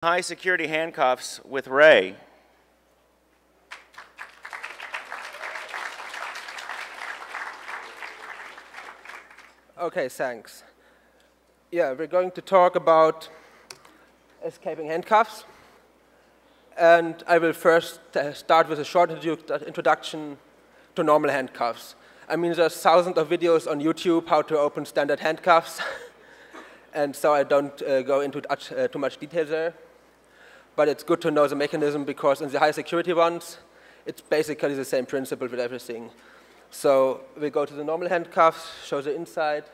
High security handcuffs with Ray. Okay, thanks. Yeah, we're going to talk about escaping handcuffs. And I will first start with a short introduction to normal handcuffs. I mean, there's thousands of videos on YouTube how to open standard handcuffs. And so I don't go into too much detail there. But it's good to know the mechanism because in the high security ones, it's basically the same principle with everything. So we go to the normal handcuffs, show the inside,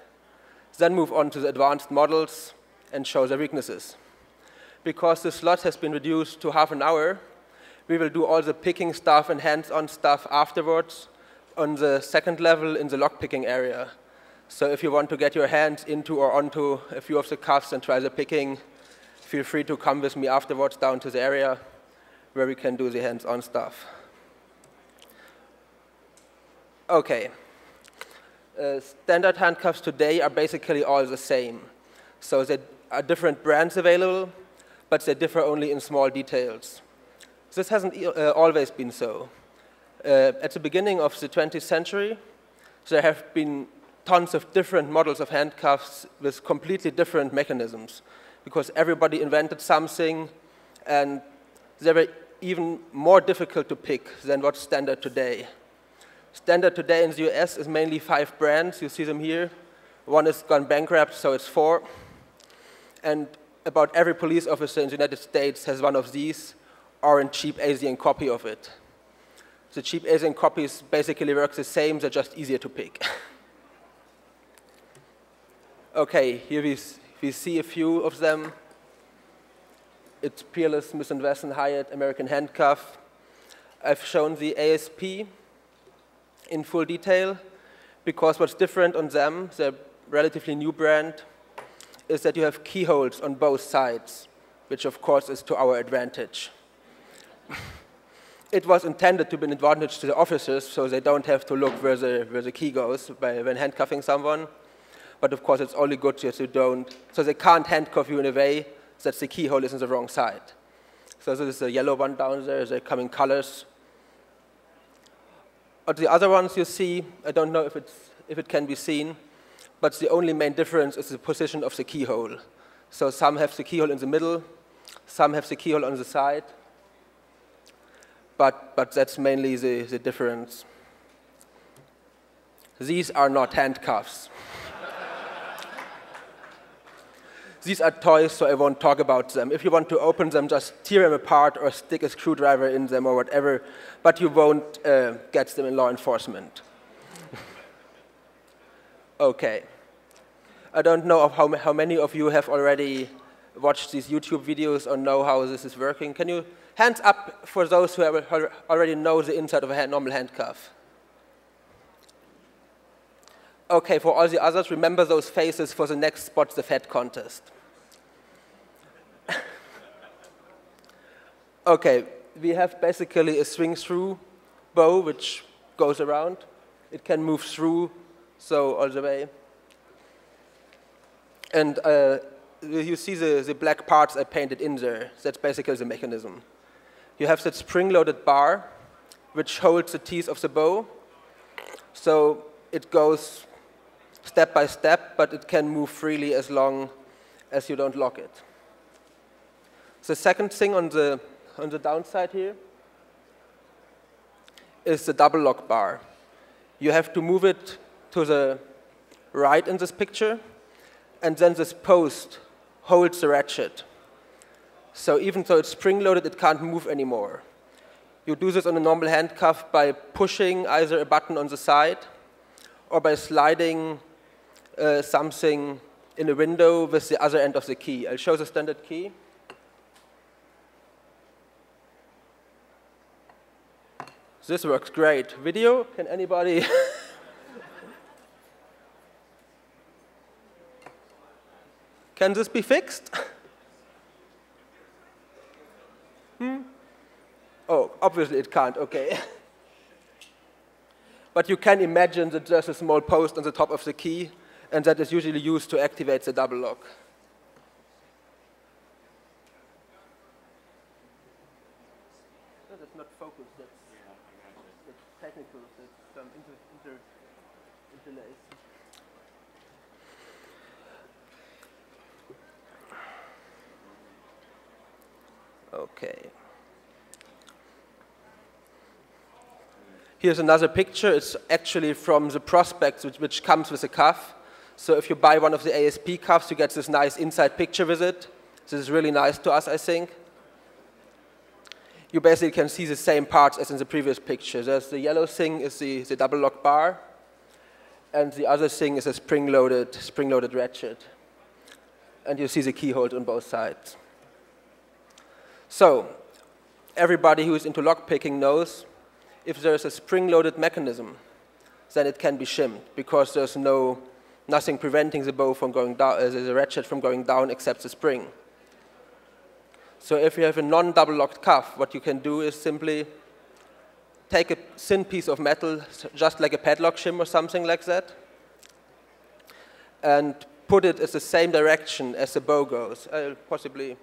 then move on to the advanced models and show the weaknesses. Because the slot has been reduced to half an hour, we will do all the picking stuff and hands-on stuff afterwards on the second level in the lockpicking area. So if you want to get your hands into or onto a few of the cuffs and try the picking, feel free to come with me afterwards down to the area where we can do the hands-on stuff. Okay. Standard handcuffs today are basically all the same. So there are different brands available, but they differ only in small details. This hasn't always been so. At the beginning of the 20th century, there have been tons of different models of handcuffs with completely different mechanisms, because everybody invented something, and they were even more difficult to pick than what's standard today. Standard today in the US is mainly 5 brands. You see them here. One has gone bankrupt, so it's 4. And about every police officer in the United States has one of these, or a cheap Asian copy of it. The cheap Asian copies basically work the same, they're just easier to pick. Okay, here we see a few of them. It's Peerless, Smith & Wesson, Hyatt, American Handcuff. I've shown the ASP in full detail because what's different on them, the relatively new brand, is that you have keyholes on both sides, which of course is to our advantage. It was intended to be an advantage to the officers, so they don't have to look where the key goes when handcuffing someone. But of course, it's only good so they can't handcuff you in a way that the keyhole is on the wrong side. So this is a yellow one down there, they come in colors. But the other ones you see, I don't know if it can be seen, but the only main difference is the position of the keyhole. So some have the keyhole in the middle, some have the keyhole on the side, but that's mainly the difference. These are not handcuffs. These are toys, so I won't talk about them. If you want to open them, just tear them apart or stick a screwdriver in them or whatever, but you won't get them in law enforcement. Okay. I don't know how many of you have already watched these YouTube videos or know how this is working. Can you, hands up for those who already know the inside of a normal handcuff? Okay, for all the others, remember those faces for the next Spot the Fed contest. Okay, we have basically a swing-through bow which goes around. It can move through, so all the way. And you see the black parts I painted in there. That's basically the mechanism. You have that spring-loaded bar which holds the teeth of the bow. So it goes step by step, but it can move freely as long as you don't lock it. The second thing on the downside here is the double lock bar. You have to move it to the right in this picture, and then this post holds the ratchet. So even though it's spring-loaded, it can't move anymore. You do this on a normal handcuff by pushing either a button on the side or by sliding something in a window with the other end of the key. I'll show the standard key. This works great. Video, can anybody? Can this be fixed? Oh, obviously it can't, okay. But you can imagine that there's a small post on the top of the key, and that is usually used to activate the double lock. because it's not focused. That's technical. That's interlace. Okay. Here's another picture. It's actually from the prospectus, which comes with a cuff. So if you buy one of the ASP cuffs, you get this nice inside picture with it. This is really nice to us, I think. You basically can see the same parts as in the previous picture. There's the yellow thing is the double lock bar, and the other thing is a spring-loaded ratchet. And you see the keyholes on both sides. So everybody who is into lockpicking knows if there is a spring-loaded mechanism, then it can be shimmed because there's nothing preventing the bow from going down, the ratchet from going down except the spring. So if you have a non-double locked cuff, what you can do is simply take a thin piece of metal, just like a padlock shim or something like that, and put it in the same direction as the bow goes. I'll possibly...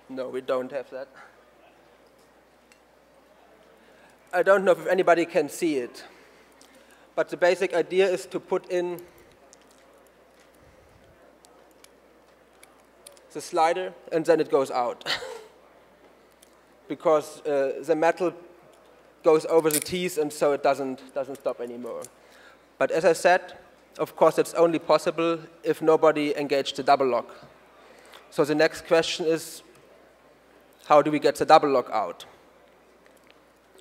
No, we don't have that. I don't know if anybody can see it, but the basic idea is to put in the slider and then it goes out because the metal goes over the teeth and so it doesn't stop anymore. But as I said, of course it's only possible if nobody engaged the double lock. So the next question is, how do we get the double lock out?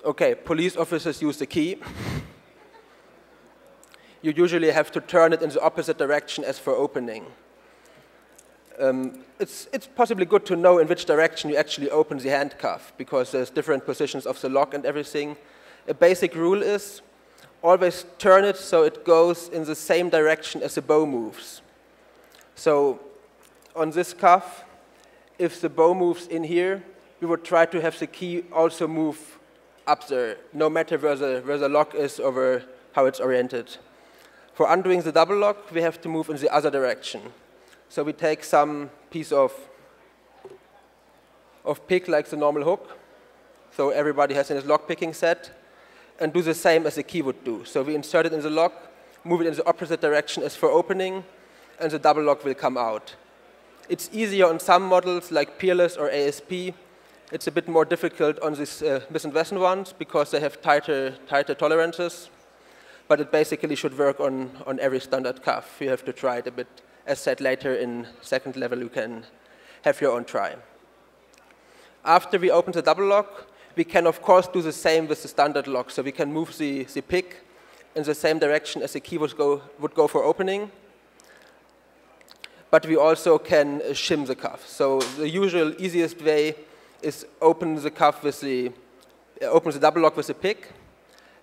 Okay, police officers use the key. You usually have to turn it in the opposite direction as for opening. It's possibly good to know in which direction you actually open the handcuff, because there's different positions of the lock and everything. A basic rule is always turn it so it goes in the same direction as the bow moves. So on this cuff, if the bow moves in here, we would try to have the key also move up there, no matter where the lock is or how it's oriented. For undoing the double lock, we have to move in the other direction. So we take some piece of pick like the normal hook, so everybody has in his lock picking set, and do the same as the key would do. So we insert it in the lock, move it in the opposite direction as for opening, and the double lock will come out. It's easier on some models like Peerless or ASP. It's a bit more difficult on these Smith & Wesson ones because they have tighter tolerances, but it basically should work on every standard cuff. You have to try it a bit. As said later in second level, you can have your own try. After we open the double lock, we can of course do the same with the standard lock. So we can move the pick in the same direction as the key would go for opening. But we also can shim the cuff. So the usual easiest way is open the cuff with open the double lock with the pick,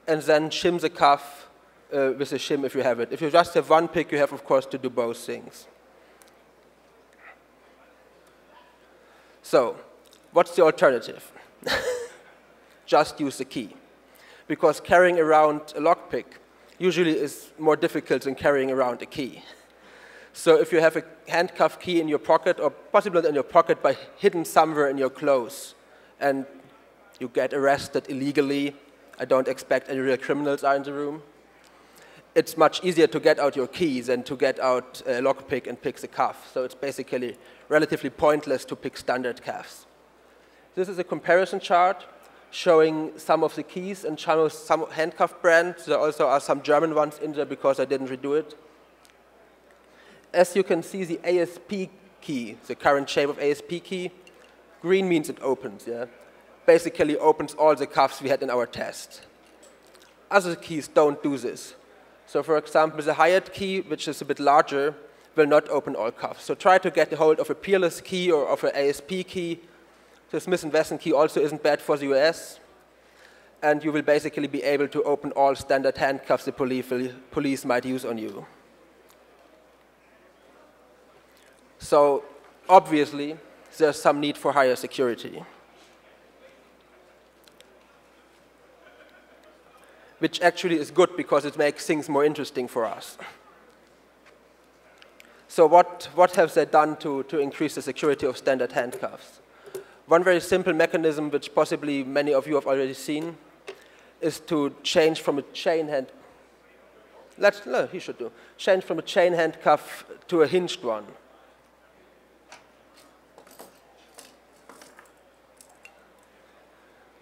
and then shim the cuff with a shim if you have it. If you just have one pick, you have, of course, to do both things. So, what's the alternative? Just use the key. Because carrying around a lockpick usually is more difficult than carrying around a key. So if you have a handcuff key in your pocket, or possibly not in your pocket, but hidden somewhere in your clothes, and you get arrested illegally, I don't expect any real criminals are in the room, it's much easier to get out your keys than to get out a lockpick and pick the cuff. So it's basically relatively pointless to pick standard cuffs. This is a comparison chart showing some of the keys and some handcuff brands. There also are some German ones in there because I didn't redo it. As you can see, the ASP key, the current shape of ASP key, green means it opens, yeah? Basically opens all the cuffs we had in our test. Other keys don't do this. So for example, the Hyatt key, which is a bit larger, will not open all cuffs. So try to get a hold of a Peerless key or of an ASP key. The Smith & Wesson key also isn't bad for the US. And you will basically be able to open all standard handcuffs the police might use on you. So obviously, there's some need for higher security, which actually is good because it makes things more interesting for us. So what have they done to increase the security of standard handcuffs? One very simple mechanism, which possibly many of you have already seen, is to change from a chain change from a chain handcuff to a hinged one.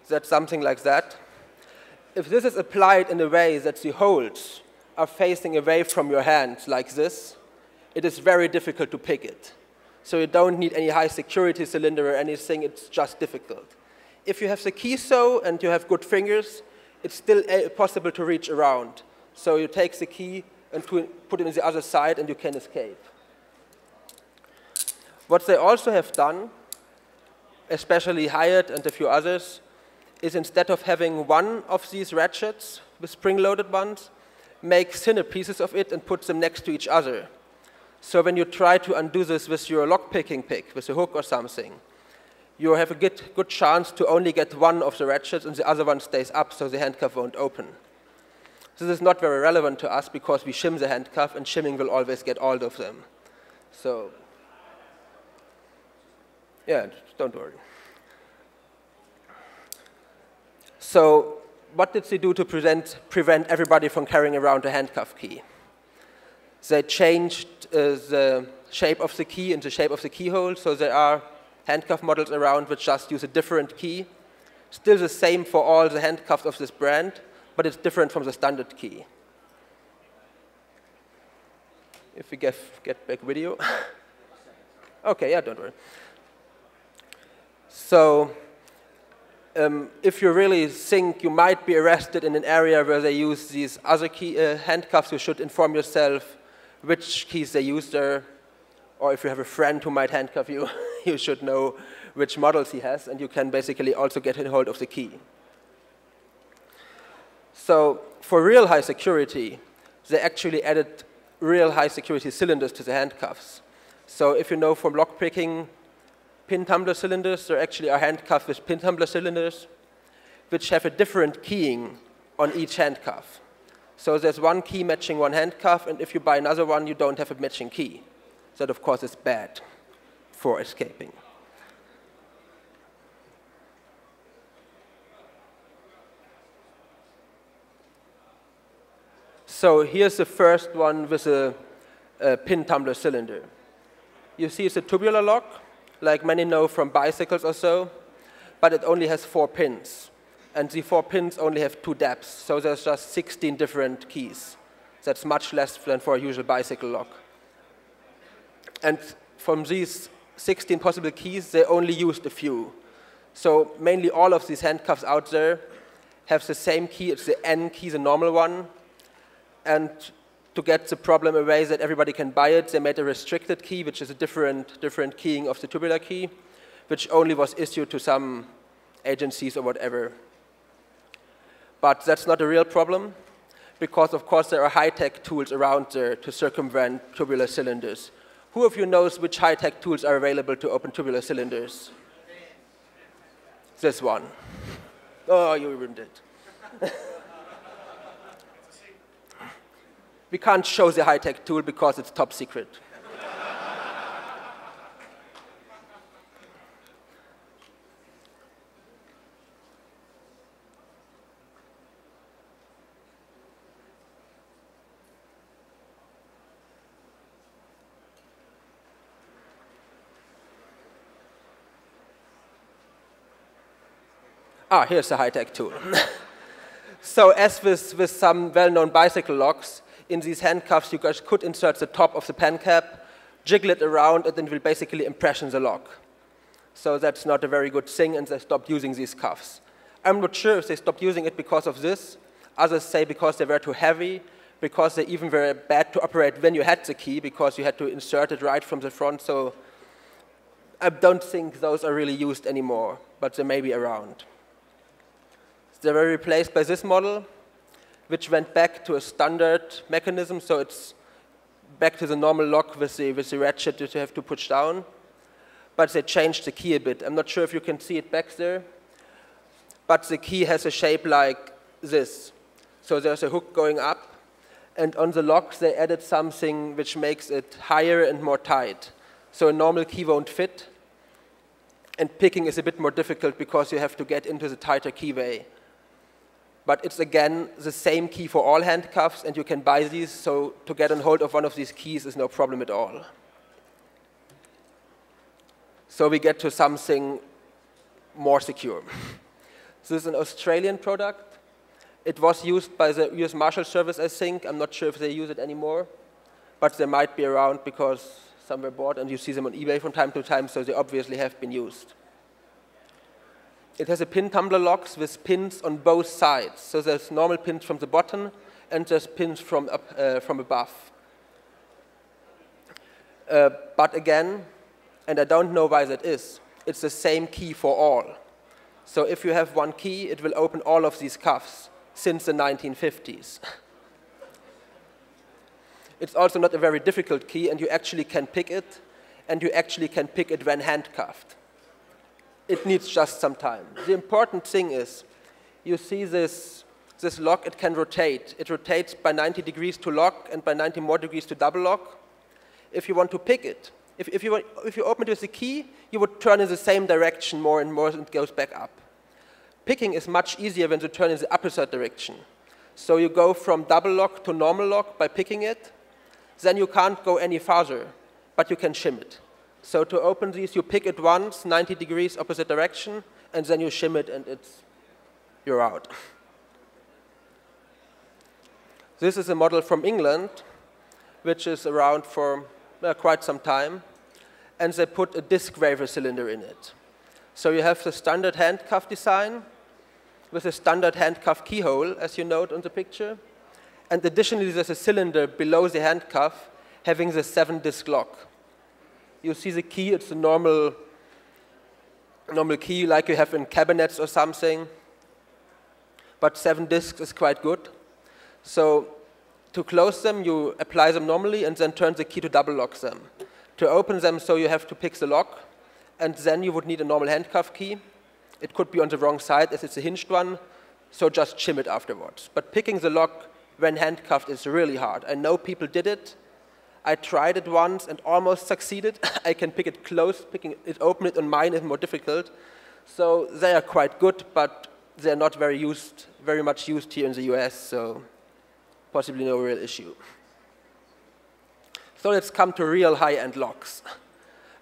That's something like that. If this is applied in a way that the holes are facing away from your hand like this, it is very difficult to pick it. So you don't need any high security cylinder or anything, it's just difficult. If you have the key so and you have good fingers, it's still possible to reach around. So you take the key and put it on the other side and you can escape. What they also have done, especially Hyatt and a few others, is instead of having one of these ratchets, the spring-loaded ones, make thinner pieces of it and put them next to each other. So when you try to undo this with your lock-picking pick, with a hook or something, you have a good chance to only get one of the ratchets and the other one stays up so the handcuff won't open. This is not very relevant to us because we shim the handcuff and shimming will always get all of them. So, yeah, don't worry. So what did they do to prevent everybody from carrying around a handcuff key? They changed the shape of the key and the shape of the keyhole, so there are handcuff models around which just use a different key. Still the same for all the handcuffs of this brand, but it's different from the standard key. If we get back video. Okay, yeah, don't worry. So if you really think you might be arrested in an area where they use these other handcuffs, you should inform yourself which keys they use there. Or if you have a friend who might handcuff you, you should know which models he has, and you can basically also get a hold of the key. So for real high security, they actually added real high security cylinders to the handcuffs. So if you know from lockpicking, pin tumbler cylinders, there actually are handcuffs with pin tumbler cylinders, which have a different keying on each handcuff. So there's one key matching one handcuff, and if you buy another one, you don't have a matching key. That, of course, is bad for escaping. So here's the first one with a pin tumbler cylinder. You see it's a tubular lock, like many know from bicycles or so, but it only has 4 pins. And the 4 pins only have 2 depths, so there's just 16 different keys. That's much less than for a usual bicycle lock. And from these 16 possible keys, they only used a few. So mainly all of these handcuffs out there have the same key. It's the N key, the normal one. And to get the problem away that everybody can buy it, they made a restricted key, which is a different keying of the tubular key, which only was issued to some agencies or whatever. But that's not a real problem, because of course there are high-tech tools around there to circumvent tubular cylinders. Who of you knows which high-tech tools are available to open tubular cylinders? This one. Oh, you ruined it. We can't show the high-tech tool because it's top secret. Ah, here's the high-tech tool. So as with some well-known bicycle locks, in these handcuffs you guys could insert the top of the pen cap, jiggle it around, and then it will basically impression the lock. So that's not a very good thing, and they stopped using these cuffs. I'm not sure if they stopped using it because of this. Others say because they were too heavy, because they even were bad to operate when you had the key, because you had to insert it right from the front. So I don't think those are really used anymore, but they may be around. They were replaced by this model, which went back to a standard mechanism, so it's back to the normal lock with the ratchet that you have to push down. But they changed the key a bit. I'm not sure if you can see it back there, but the key has a shape like this. So there's a hook going up, And on the locks, they added something which makes it higher and more tight. So a normal key won't fit. And picking is a bit more difficult because you have to get into the tighter keyway. But it's, again, the same key for all handcuffs, and you can buy these, so to get on hold of one of these keys is no problem at all. So we get to something more secure. This is an Australian product. It was used by the US Marshal Service, I think. I'm not sure if they use it anymore, but they might be around because some were bought, and you see them on eBay from time to time, so they obviously have been used. It has a pin tumbler locks with pins on both sides. So there's normal pins from the bottom, and there's pins from above. But again, and I don't know why that is, it's the same key for all. So if you have one key, it will open all of these cuffs since the 1950s. It's also not a very difficult key, and you actually can pick it, and you actually can pick it when handcuffed. It needs just some time. The important thing is, you see this lock, it can rotate. It rotates by 90 degrees to lock and by 90 more degrees to double lock. If you want to pick it, if you open it with the key, you would turn in the same direction more and more, and it goes back up. Picking is much easier when you turn in the opposite direction. So you go from double lock to normal lock by picking it. Then you can't go any farther, but you can shim it. So to open these, you pick it once, 90 degrees opposite direction, and then you shim it, and you're out. This is a model from England, which is around for quite some time, and they put a disc waiver cylinder in it. So you have the standard handcuff design with a standard handcuff keyhole, as you note on the picture. And additionally, there's a cylinder below the handcuff having the 7-disc lock. You see the key, it's a normal key like you have in cabinets or something. But 7 discs is quite good. So to close them, you apply them normally and then turn the key to double lock them. To open them, so you have to pick the lock, and then you would need a normal handcuff key. It could be on the wrong side as it's a hinged one, so just shim it afterwards. But picking the lock when handcuffed is really hard. I know people did it. I tried it once and almost succeeded. I can pick it closed, picking it open it on mine is more difficult. So they are quite good, but they're not very much used here in the US, so possibly no real issue. So let's come to real high-end locks.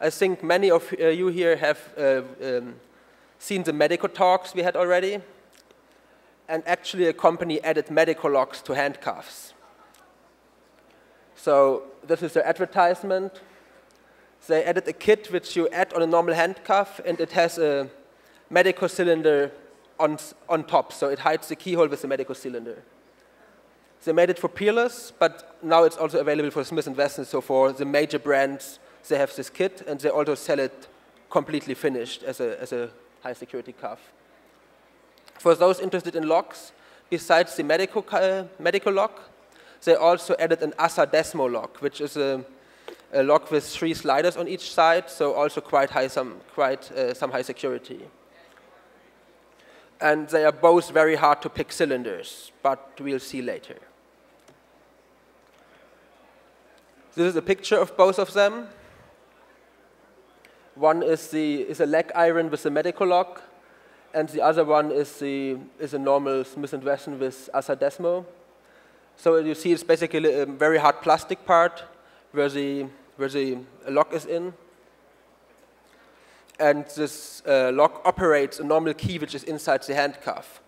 I think many of you here have seen the medical talks we had already. And actually, a company added medical locks to handcuffs. So this is their advertisement. They added a kit which you add on a normal handcuff, and it has a medical cylinder on top. So it hides the keyhole with the medical cylinder. They made it for peerless, but now it's also available for Smith & Wesson. So for the major brands, they have this kit, and they also sell it completely finished as a high-security cuff. For those interested in locks, besides the medical lock, they also added an Assa Desmo lock, which is a lock with 3 sliders on each side, so also quite some high security. And they are both very hard to pick cylinders, but we'll see later. This is a picture of both of them. One is a leg iron with a medical lock, and the other one is a normal Smith & Wesson with Assa Desmo. So you see it's basically a very hard plastic part where the lock is in. And this lock operates a normal key which is inside the handcuff.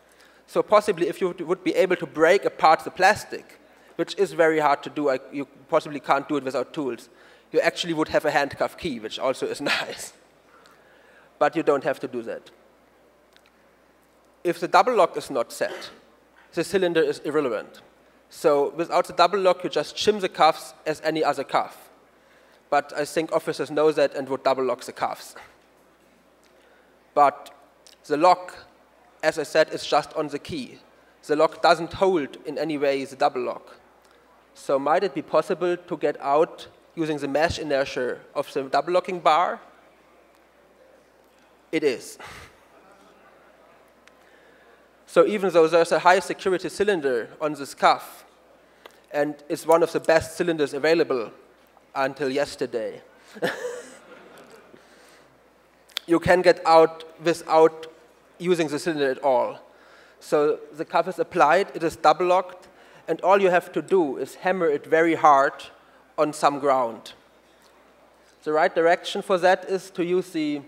So possibly if you would be able to break apart the plastic, which is very hard to do, you possibly can't do it without tools, you actually would have a handcuff key, which also is nice. But you don't have to do that. If the double lock is not set, the cylinder is irrelevant. So without the double lock, you just shim the cuffs as any other cuff. But I think officers know that and would double lock the cuffs. But the lock, as I said, is just on the key. The lock doesn't hold in any way the double lock. So might it be possible to get out using the mesh inertia of the double locking bar? It is. So even though there's a high security cylinder on this cuff, and it's one of the best cylinders available until yesterday. You can get out without using the cylinder at all. So the cuff is applied, it is double locked, and all you have to do is hammer it very hard on some ground. The right direction for that is to use the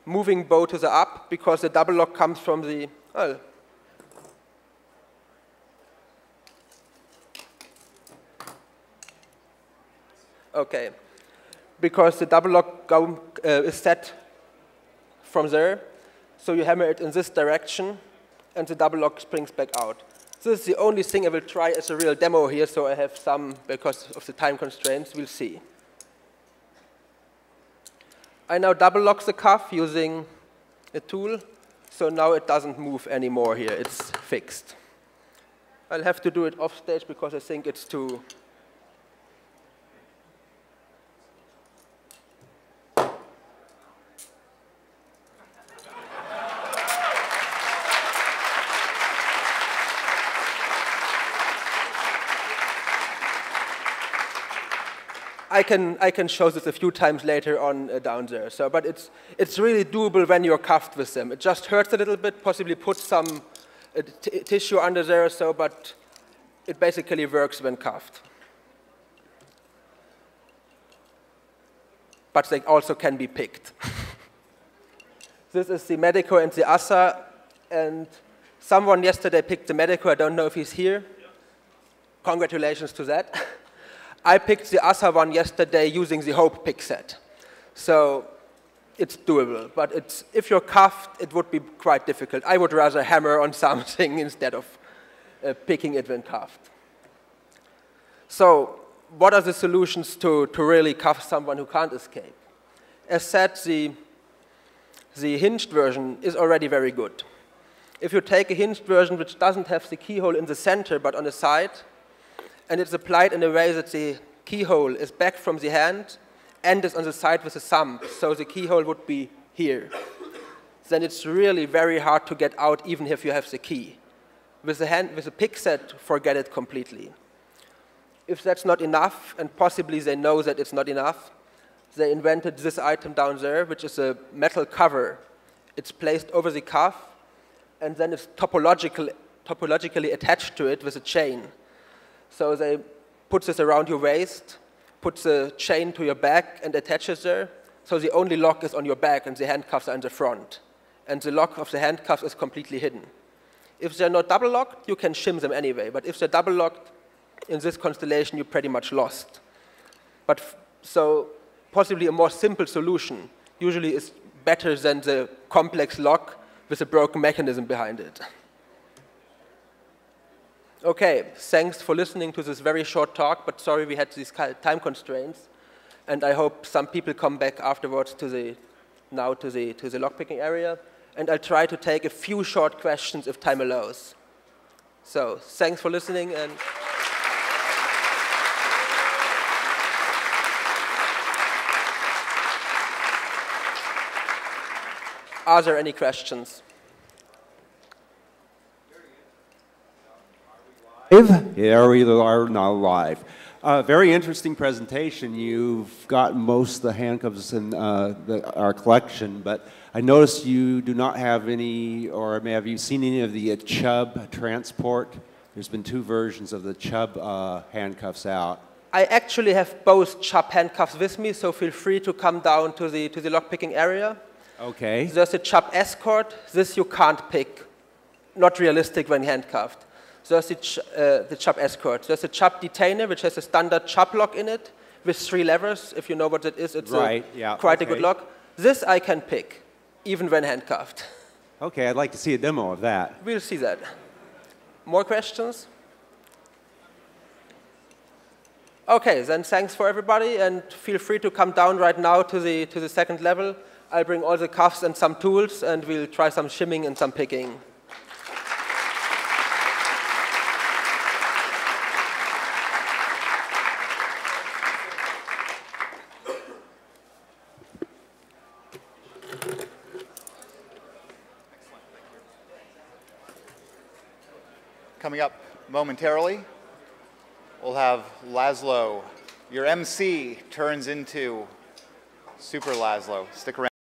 moving bow to the up, because the double lock comes from the, well, okay, because the double lock is set from there, so you hammer it in this direction, and the double lock springs back out. This is the only thing I will try as a real demo here, so I have some, because of the time constraints, we'll see. I now double lock the cuff using a tool, so now it doesn't move anymore here, it's fixed. I'll have to do it off stage because I think it's too... I can show this a few times later on down there. So, but it's really doable when you're cuffed with them. It just hurts a little bit, possibly put some tissue under there or so, but it basically works when cuffed. But they also can be picked. This is the Medico and the Assa, and someone yesterday picked the Medico. I don't know if he's here. Congratulations to that. I picked the Assa one yesterday using the Hope pick set. So it's doable, but if you're cuffed, it would be quite difficult. I would rather hammer on something instead of picking it when cuffed. So what are the solutions to really cuff someone who can't escape? As said, the hinged version is already very good. If you take a hinged version which doesn't have the keyhole in the center but on the side, and it's applied in a way that the keyhole is back from the hand and is on the side with a thumb, so the keyhole would be here. Then it's really very hard to get out even if you have the key. With a pick set, forget it completely. If that's not enough, and possibly they know that it's not enough, they invented this item down there, which is a metal cover. It's placed over the cuff, and then it's topologically attached to it with a chain. So they put this around your waist, put the chain to your back, and attaches there. So the only lock is on your back, and the handcuffs are in the front. And the lock of the handcuffs is completely hidden. If they're not double locked, you can shim them anyway. But if they're double locked, in this constellation, you're pretty much lost. But so possibly a more simple solution usually is better than the complex lock with a broken mechanism behind it. Okay, thanks for listening to this very short talk, but sorry we had these time constraints. And I hope some people come back afterwards to the lockpicking area. And I'll try to take a few short questions if time allows. So thanks for listening. And are there any questions? Here we are now live. Very interesting presentation. You've got most of the handcuffs in our collection, but I noticed you do not have any, or have you seen any of the Chubb transport? There's been two versions of the Chubb handcuffs out. I actually have both Chubb handcuffs with me, so feel free to come down to the lockpicking area. Okay. There's a Chubb Escort. This you can't pick. Not realistic when handcuffed. There's the Chubb Escort. There's a Chubb Detainer, which has a standard Chubb lock in it with 3 levers. If you know what it is, it's quite a good lock. This I can pick, even when handcuffed. Okay, I'd like to see a demo of that. We'll see that. More questions? Okay, then thanks for everybody, and feel free to come down right now to the second level. I'll bring all the cuffs and some tools, and we'll try some shimming and some picking. Coming up momentarily, we'll have Laszlo. Your MC turns into Super Laszlo. Stick around.